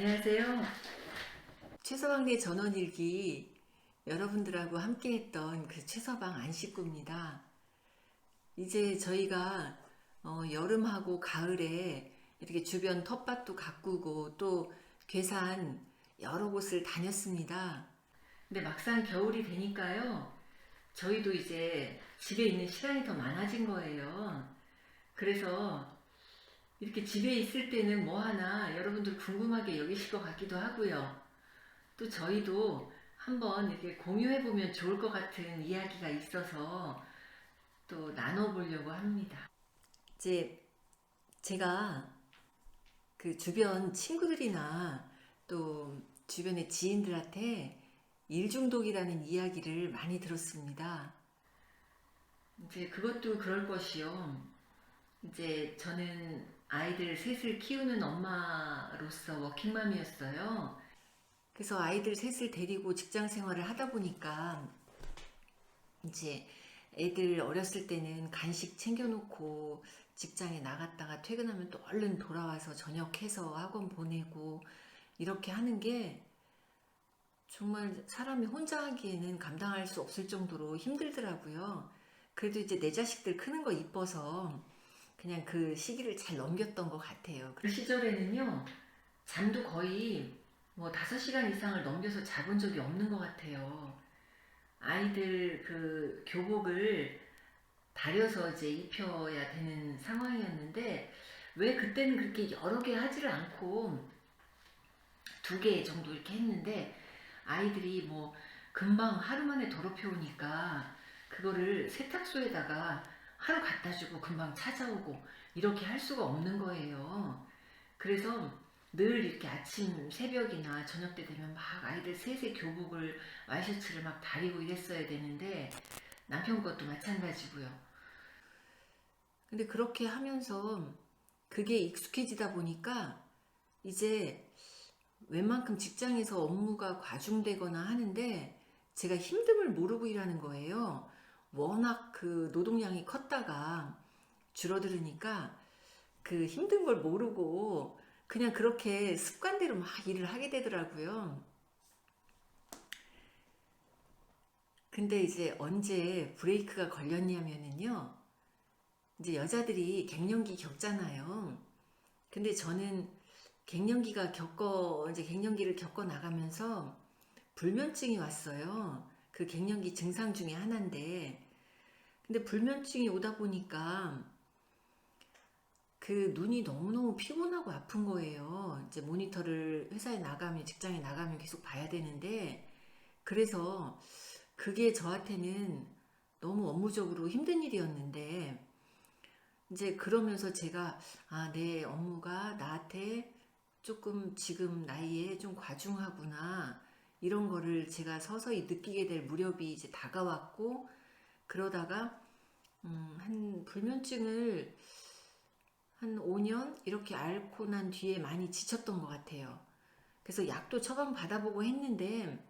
안녕하세요. 최서방네 전원일기 여러분들하고 함께했던 그 최서방 안식구입니다. 이제 저희가 여름하고 가을에 이렇게 주변 텃밭도 가꾸고 또 괴산 여러 곳을 다녔습니다. 근데 막상 겨울이 되니까요. 저희도 이제 집에 있는 시간이 더 많아진 거예요. 그래서 이렇게 집에 있을 때는 뭐 하나 여러분들 궁금하게 여기실 것 같기도 하고요. 또 저희도 한번 이렇게 공유해보면 좋을 것 같은 이야기가 있어서 또 나눠보려고 합니다. 이제 제가 그 주변 친구들이나 또 주변의 지인들한테 일중독이라는 이야기를 많이 들었습니다. 이제 그것도 그럴 것이요. 이제 저는 아이들 셋을 키우는 엄마로서 워킹맘이었어요. 그래서 아이들 셋을 데리고 직장 생활을 하다 보니까 이제 애들 어렸을 때는 간식 챙겨놓고 직장에 나갔다가 퇴근하면 또 얼른 돌아와서 저녁해서 학원 보내고 이렇게 하는 게 정말 사람이 혼자 하기에는 감당할 수 없을 정도로 힘들더라고요. 그래도 이제 내 자식들 크는 거 이뻐서 그냥 그 시기를 잘 넘겼던 것 같아요. 그 시절에는요, 잠도 거의 뭐 5시간 이상을 넘겨서 자본 적이 없는 것 같아요. 아이들 그 교복을 다려서 이제 입혀야 되는 상황이었는데, 왜 그때는 그렇게 여러 개 하지를 않고 2개 정도 이렇게 했는데, 아이들이 뭐 금방 하루 만에 더럽혀오니까 그거를 세탁소에다가 하루 갖다 주고 금방 찾아오고 이렇게 할 수가 없는 거예요. 그래서 늘 이렇게 아침 새벽이나 저녁 때 되면 막 아이들 셋의 교복을 와이셔츠를 막 다리고 이랬어야 되는데 남편 것도 마찬가지고요. 근데 그렇게 하면서 그게 익숙해지다 보니까 이제 웬만큼 직장에서 업무가 과중되거나 하는데 제가 힘듦을 모르고 일하는 거예요. 워낙 그 노동량이 컸다가 줄어들으니까 그 힘든 걸 모르고 그냥 그렇게 습관대로 막 일을 하게 되더라고요. 근데 이제 언제 브레이크가 걸렸냐면은요. 이제 여자들이 갱년기 겪잖아요. 근데 저는 이제 갱년기를 겪어 나가면서 불면증이 왔어요. 그 갱년기 증상 중에 하나인데. 근데 불면증이 오다 보니까 그 눈이 너무너무 피곤하고 아픈 거예요. 이제 모니터를 회사에 나가면, 직장에 나가면 계속 봐야 되는데, 그래서 그게 저한테는 너무 업무적으로 힘든 일이었는데, 이제 그러면서 제가, 아, 내 업무가 나한테 조금 지금 나이에 좀 과중하구나. 이런 거를 제가 서서히 느끼게 될 무렵이 이제 다가왔고, 그러다가, 한 불면증을 한 5년 이렇게 앓고 난 뒤에 많이 지쳤던 것 같아요. 그래서 약도 처방 받아보고 했는데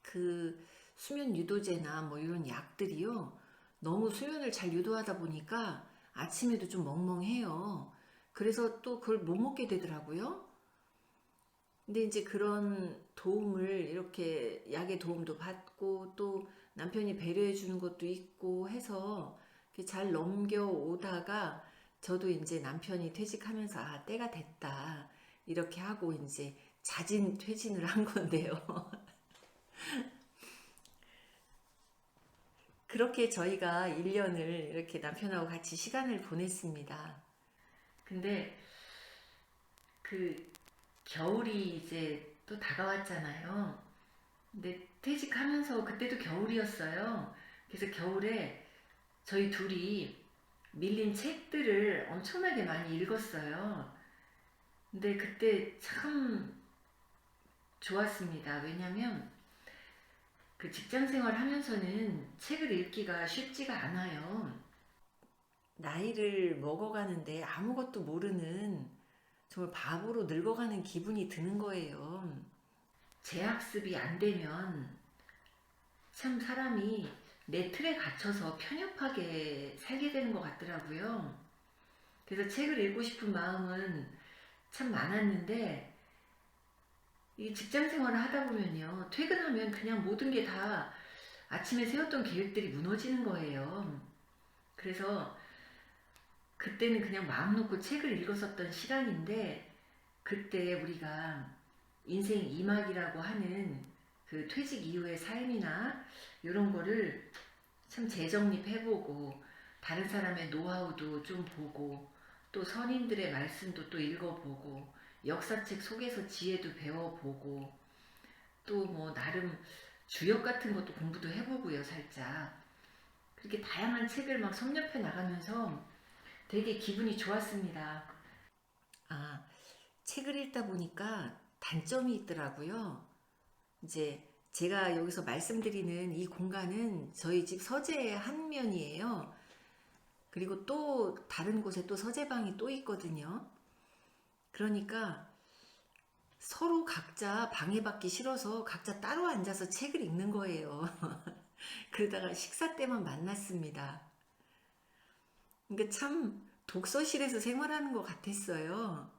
그 수면 유도제나 뭐 이런 약들이요. 너무 수면을 잘 유도하다 보니까 아침에도 좀 멍멍해요. 그래서 또 그걸 못 먹게 되더라고요. 근데 이제 그런 도움을 이렇게 약의 도움도 받고 또 남편이 배려해 주는 것도 있고 해서 잘 넘겨오다가 저도 이제 남편이 퇴직하면서 아, 때가 됐다. 이렇게 하고 이제 자진 퇴진을 한 건데요. 그렇게 저희가 1년을 이렇게 남편하고 같이 시간을 보냈습니다. 근데 그 겨울이 이제 또 다가왔잖아요. 근데 퇴직하면서 그때도 겨울이었어요. 그래서 겨울에 저희 둘이 밀린 책들을 엄청나게 많이 읽었어요. 근데 그때 참 좋았습니다. 왜냐면 그 직장 생활 하면서는 책을 읽기가 쉽지가 않아요. 나이를 먹어가는데 아무것도 모르는 정말 바보로 늙어가는 기분이 드는 거예요. 재학습이 안 되면 참 사람이 내 틀에 갇혀서 편협하게 살게 되는 것 같더라고요. 그래서 책을 읽고 싶은 마음은 참 많았는데 이 직장 생활을 하다 보면요. 퇴근하면 그냥 모든 게 다 아침에 세웠던 계획들이 무너지는 거예요. 그래서 그때는 그냥 마음 놓고 책을 읽었었던 시간인데, 그때 우리가 인생 2막이라고 하는 그 퇴직 이후의 삶이나 이런 거를 참 재정립해보고, 다른 사람의 노하우도 좀 보고, 또 선임들의 말씀도 또 읽어보고, 역사책 속에서 지혜도 배워보고, 또 뭐 나름 주역 같은 것도 공부도 해보고요, 살짝. 그렇게 다양한 책을 막 섭렵해 나가면서 되게 기분이 좋았습니다. 아, 책을 읽다 보니까 단점이 있더라고요. 이제 제가 여기서 말씀드리는 이 공간은 저희 집 서재의 한 면이에요. 그리고 또 다른 곳에 또 서재방이 또 있거든요. 그러니까 서로 각자 방해받기 싫어서 각자 따로 앉아서 책을 읽는 거예요. 그러다가 식사 때만 만났습니다. 그러니까 참 독서실에서 생활하는 것 같았어요.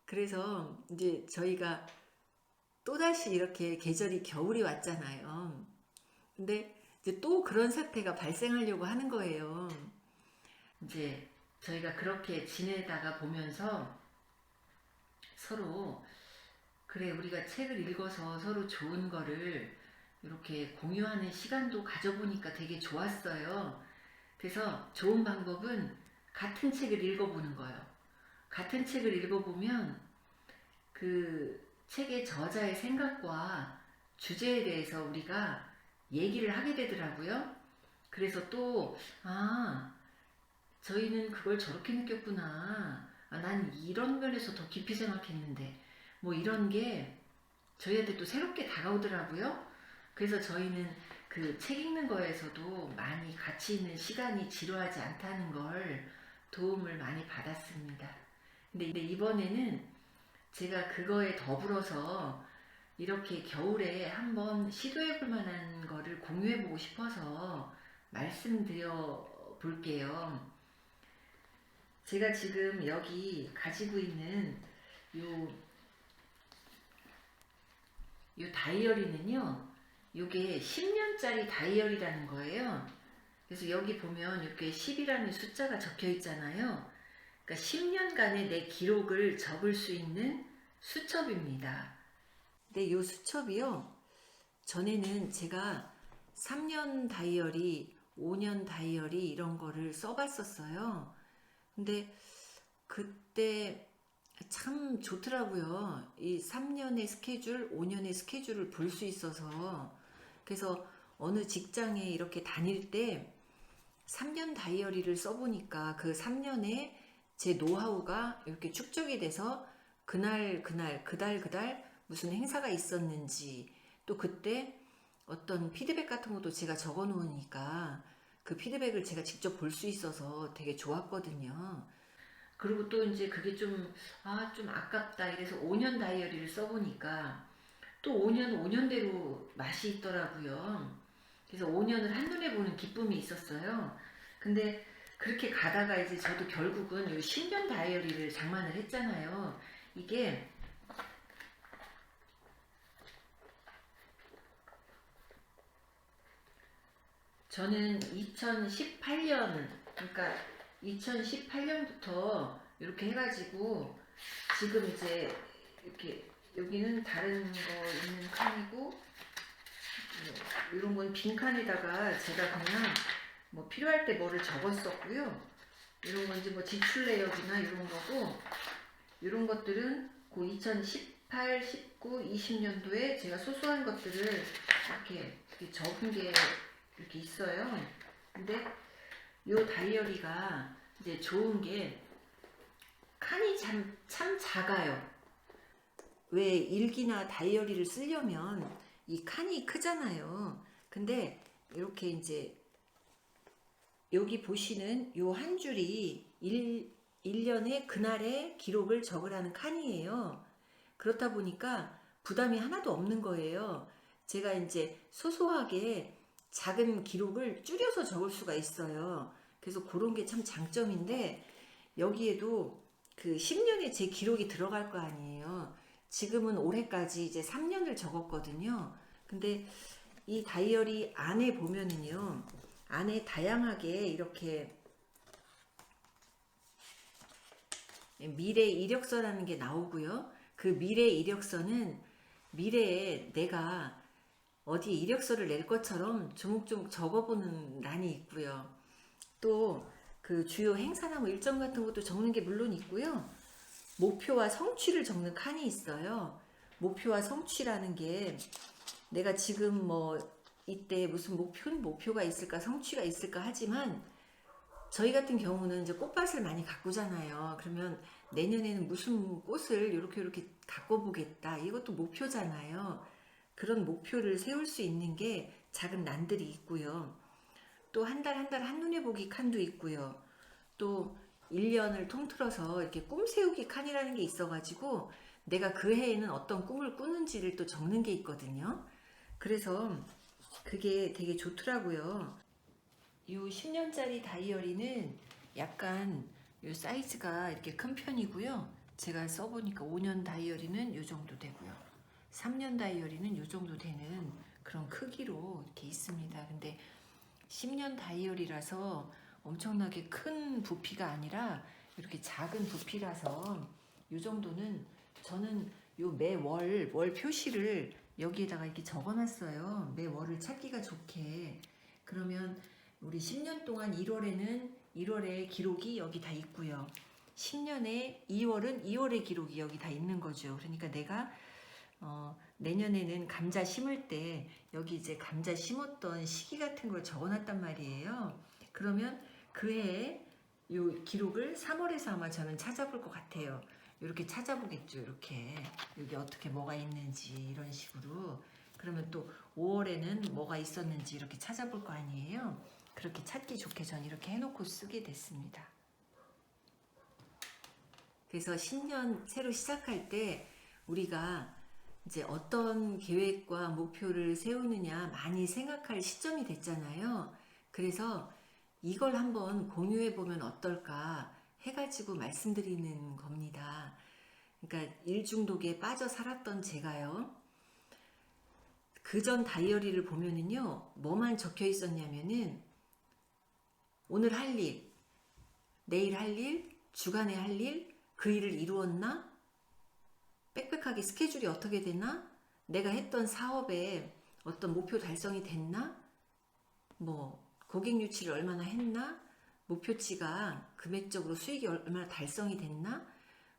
그래서 이제 저희가 또다시 이렇게 계절이 겨울이 왔잖아요. 근데 이제 또 그런 사태가 발생하려고 하는 거예요. 이제 저희가 그렇게 지내다가 보면서 서로, 그래, 우리가 책을 읽어서 서로 좋은 거를 이렇게 공유하는 시간도 가져보니까 되게 좋았어요. 그래서 좋은 방법은 같은 책을 읽어보는 거예요. 같은 책을 읽어보면 그 책의 저자의 생각과 주제에 대해서 우리가 얘기를 하게 되더라고요. 그래서 또, 아, 저희는 그걸 저렇게 느꼈구나. 아, 난 이런 면에서 더 깊이 생각했는데. 뭐 이런 게 저희한테 또 새롭게 다가오더라고요. 그래서 저희는 그 책 읽는 거에서도 많이 가치 있는 시간이 지루하지 않다는 걸 도움을 많이 받았습니다. 근데 이번에는 제가 그거에 더불어서 이렇게 겨울에 한번 시도해 볼 만한 거를 공유해 보고 싶어서 말씀드려 볼게요. 제가 지금 여기 가지고 있는 요, 요 다이어리는요, 요게 10년짜리 다이어리라는 거예요. 그래서 여기 보면 이렇게 10이라는 숫자가 적혀 있잖아요. 그러니까 10년간의 내 기록을 적을 수 있는 수첩입니다. 근데 이 수첩이요, 전에는 제가 3년 다이어리, 5년 다이어리 이런 거를 써봤었어요. 근데 그때 참 좋더라고요. 이 3년의 스케줄, 5년의 스케줄을 볼 수 있어서. 그래서 어느 직장에 이렇게 다닐 때 3년 다이어리를 써보니까 그 3년에 제 노하우가 이렇게 축적이 돼서 그날 그날 그달 그달 무슨 행사가 있었는지, 또 그때 어떤 피드백 같은 것도 제가 적어 놓으니까 그 피드백을 제가 직접 볼 수 있어서 되게 좋았거든요. 그리고 또 이제 그게 좀, 아, 좀 아깝다 이래서 5년 다이어리를 써보니까 또 5년 5년대로 맛이 있더라고요. 그래서 5년을 한눈에 보는 기쁨이 있었어요. 근데 그렇게 가다가 이제 저도 결국은 이 10년 다이어리를 장만을 했잖아요. 이게 저는 2018년, 그러니까 2018년부터 이렇게 해가지고 지금 이제 이렇게 여기는 다른 거 있는 칸이고, 이런 건 빈 칸에다가 제가 그냥 뭐 필요할 때 뭐를 적었었고요. 이런 건 이제 뭐 지출 내역이나 이런 거고, 이런 것들은 그 2018, 19, 20년도에 제가 소소한 것들을 이렇게 적은 게 이렇게 있어요. 근데 이 다이어리가 이제 좋은 게 칸이 참 작아요. 왜 일기나 다이어리를 쓰려면 이 칸이 크잖아요. 근데 이렇게 이제 여기 보시는 요 한 줄이 1년의 그날의 기록을 적으라는 칸이에요. 그렇다 보니까 부담이 하나도 없는 거예요. 제가 이제 소소하게 작은 기록을 줄여서 적을 수가 있어요. 그래서 그런 게 참 장점인데, 여기에도 그 10년의 제 기록이 들어갈 거 아니에요. 지금은 올해까지 이제 3년을 적었거든요. 근데 이 다이어리 안에 보면은요, 안에 다양하게 이렇게 미래 이력서라는 게 나오고요. 그 미래 이력서는 미래에 내가 어디 이력서를 낼 것처럼 조목조목 적어보는 란이 있고요. 또 그 주요 행사나 뭐 일정 같은 것도 적는 게 물론 있고요. 목표와 성취를 적는 칸이 있어요. 목표와 성취라는 게 내가 지금 뭐 이때 무슨 목표가 있을까 성취가 있을까 하지만 저희 같은 경우는 이제 꽃밭을 많이 가꾸잖아요. 그러면 내년에는 무슨 꽃을 이렇게 가꿔 보겠다. 이것도 목표잖아요. 그런 목표를 세울 수 있는 게 작은 난들이 있고요. 또 한 달 한 달 한눈에 보기 칸도 있고요. 또 1년을 통틀어서 이렇게 꿈 세우기 칸이라는 게 있어가지고 내가 그 해에는 어떤 꿈을 꾸는지를 또 적는 게 있거든요. 그래서 그게 되게 좋더라고요. 이 10년짜리 다이어리는 약간 요 사이즈가 이렇게 큰 편이고요. 제가 써보니까 5년 다이어리는 요 정도 되고요. 3년 다이어리는 요 정도 되는 그런 크기로 이렇게 있습니다. 근데 10년 다이어리라서 엄청나게 큰 부피가 아니라 이렇게 작은 부피라서 요 정도는 저는 요 월 표시를 여기에다가 이렇게 적어놨어요. 매 월을 찾기가 좋게. 그러면 우리 10년 동안 1월의 기록이 여기 다 있고요. 10년에 2월은 2월의 기록이 여기 다 있는 거죠. 그러니까 내가 내년에는 감자 심을 때 여기 이제 감자 심었던 시기 같은 걸 적어놨단 말이에요. 그러면 그 해에 요 기록을 3월에서 아마 저는 찾아볼 것 같아요. 이렇게 찾아보겠죠. 이렇게 여기 어떻게 뭐가 있는지 이런 식으로. 그러면 또 5월에는 뭐가 있었는지 이렇게 찾아볼 거 아니에요. 그렇게 찾기 좋게 전 이렇게 해놓고 쓰게 됐습니다. 그래서 신년 새로 시작할 때 우리가 이제 어떤 계획과 목표를 세우느냐 많이 생각할 시점이 됐잖아요. 그래서 이걸 한번 공유해 보면 어떨까 해가지고 말씀드리는 겁니다. 그러니까 일 중독에 빠져 살았던 제가요. 그전 다이어리를 보면은요, 뭐만 적혀 있었냐면은 오늘 할 일, 내일 할 일, 주간에 할 일, 그 일을 이루었나? 빽빽하게 스케줄이 어떻게 되나? 내가 했던 사업에 어떤 목표 달성이 됐나? 뭐 고객 유치를 얼마나 했나? 목표치가 금액적으로 수익이 얼마나 달성이 됐나?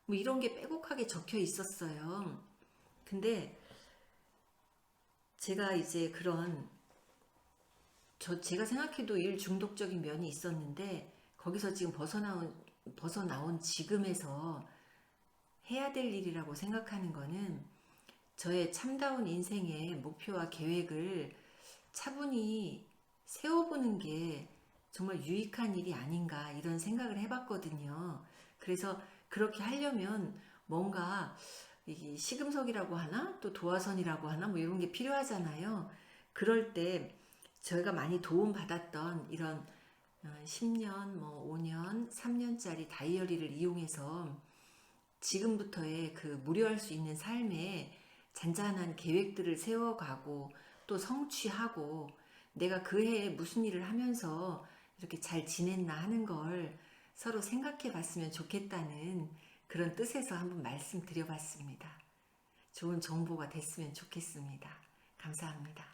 뭐 이런 게 빼곡하게 적혀 있었어요. 근데 제가 이제 그런 제가 생각해도 일 중독적인 면이 있었는데 거기서 지금 벗어나온 지금에서 해야 될 일이라고 생각하는 거는 저의 참다운 인생의 목표와 계획을 차분히 세워보는 게 정말 유익한 일이 아닌가 이런 생각을 해봤거든요. 그래서 그렇게 하려면 뭔가 시금석이라고 하나 또 도화선이라고 하나 뭐 이런 게 필요하잖아요. 그럴 때 저희가 많이 도움받았던 이런 10년, 뭐 5년, 3년짜리 다이어리를 이용해서 지금부터의 그 무료할 수 있는 삶에 잔잔한 계획들을 세워가고 또 성취하고 내가 그 해에 무슨 일을 하면서 이렇게 잘 지냈나 하는 걸 서로 생각해 봤으면 좋겠다는 그런 뜻에서 한번 말씀드려 봤습니다. 좋은 정보가 됐으면 좋겠습니다. 감사합니다.